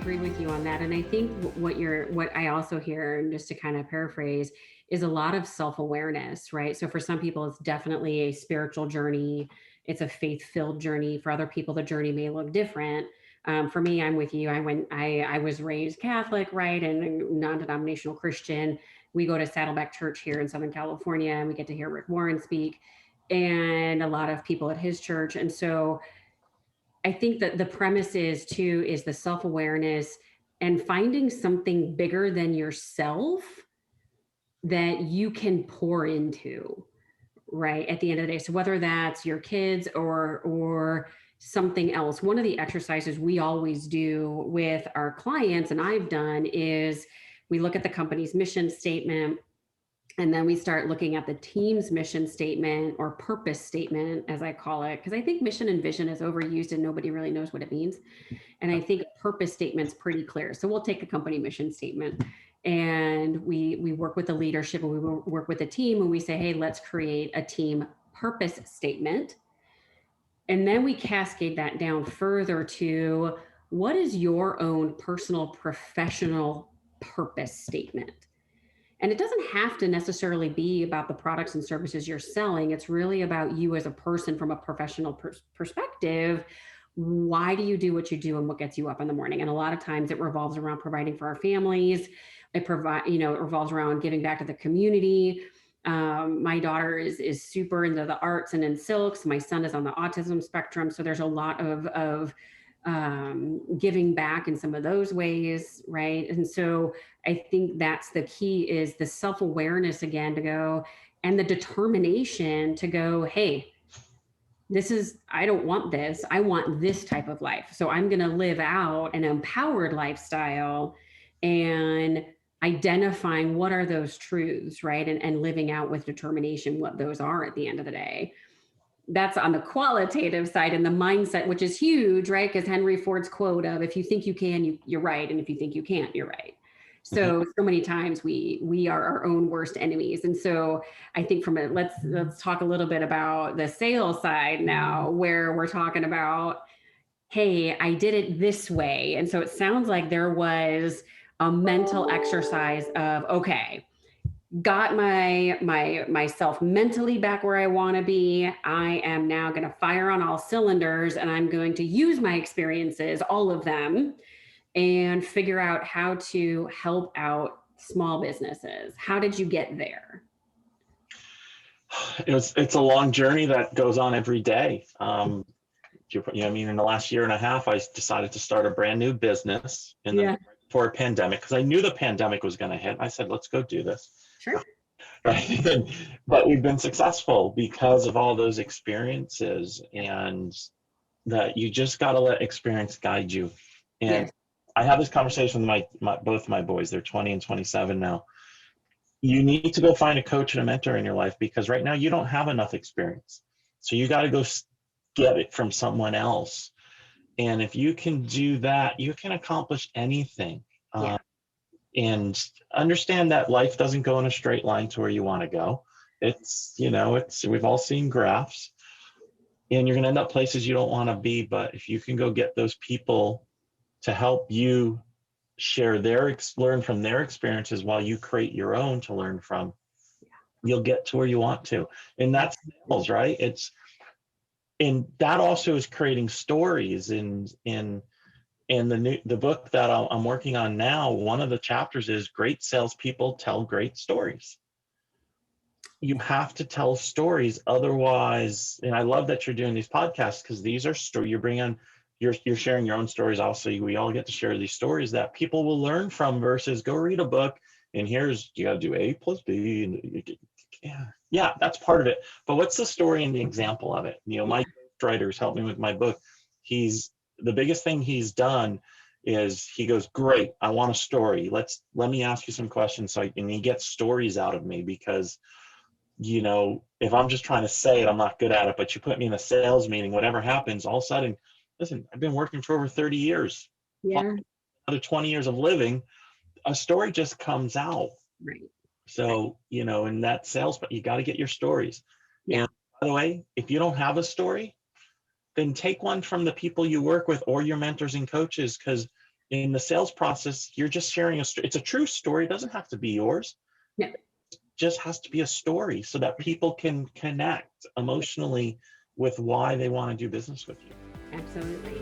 agree with you on that. And I think what I also hear, and just to kind of paraphrase, is a lot of self-awareness, right? So for some people, it's definitely a spiritual journey. It's a faith-filled journey. For other people, the journey may look different. For me, I'm with you. I was raised Catholic, right? And non-denominational Christian. We go to Saddleback Church here in Southern California, and we get to hear Rick Warren speak, and a lot of people at his church. And so I think that the premise is the self-awareness and finding something bigger than yourself that you can pour into, right? At the end of the day. So whether that's your kids or something else, one of the exercises we always do with our clients, and I've done, is we look at the company's mission statement, and then we start looking at the team's mission statement, or purpose statement, as I call it, because I think mission and vision is overused and nobody really knows what it means. And I think a purpose statement's pretty clear. So we'll take a company mission statement, and we work with the leadership, and we work with the team, and we say, hey, let's create a team purpose statement. And then we cascade that down further to, what is your own personal professional purpose statement? And it doesn't have to necessarily be about the products and services you're selling. It's really about you as a person from a professional perspective. Why do you do what you do, and what gets you up in the morning? And a lot of times it revolves around providing for our families. It revolves around giving back to the community. My daughter is super into the arts and in silks. My son is on the autism spectrum. So there's a lot of giving back in some of those ways, right? And so I think that's the key, is the self-awareness again, to go, and the determination to go, hey, I don't want this. I want this type of life. So I'm going to live out an empowered lifestyle, and identifying what are those truths, right? And living out with determination what those are at the end of the day. That's on the qualitative side, and the mindset, which is huge, right? Because Henry Ford's quote of, if you think you can, you're right. And if you think you can't, you're right. So many times we are our own worst enemies. And so I think let's talk a little bit about the sales side now, where we're talking about, hey, I did it this way. And so it sounds like there was a mental exercise of, okay, got myself mentally back where I want to be. I am now going to fire on all cylinders, and I'm going to use my experiences, all of them, and figure out how to help out small businesses. How did you get there? It's a long journey that goes on every day. In the last year and a half, I decided to start a brand new business for a pandemic, because I knew the pandemic was going to hit. I said, let's go do this. Sure. Right. But we've been successful because of all those experiences, and that you just got to let experience guide you. And I have this conversation with both my boys. They're 20 and 27 now. You need to go find a coach and a mentor in your life, because right now you don't have enough experience. So you got to go get it from someone else. And if you can do that, you can accomplish anything. And understand that life doesn't go in a straight line to where you want to go. We've all seen graphs, and you're going to end up places you don't want to be. But if you can go get those people to help you share learn from their experiences while you create your own to learn from, you'll get to where you want to. And that's sales, right? And that also is creating stories. And the book that I'm working on now, one of the chapters is great salespeople tell great stories. You have to tell stories, otherwise. And I love that you're doing these podcasts, because these are stories you bring on. You're sharing your own stories. Also, we all get to share these stories that people will learn from, versus go read a book and you got to do A plus B. And that's part of it. But what's the story and the example of it? My writers helped me with my book. The biggest thing he's done is he goes, great, I want a story. Let me ask you some questions. And he gets stories out of me, because, if I'm just trying to say it, I'm not good at it. But you put me in a sales meeting, whatever happens, all of a sudden, listen, I've been working for over 30 years. Yeah. Another 20 years of living, a story just comes out. Right. So, in that sales, but you got to get your stories. Yeah. And by the way, if you don't have a story, then take one from the people you work with or your mentors and coaches, because in the sales process, you're just sharing a story. It's a true story. It doesn't have to be yours. Yeah. It just has to be a story so that people can connect emotionally with why they want to do business with you. Absolutely.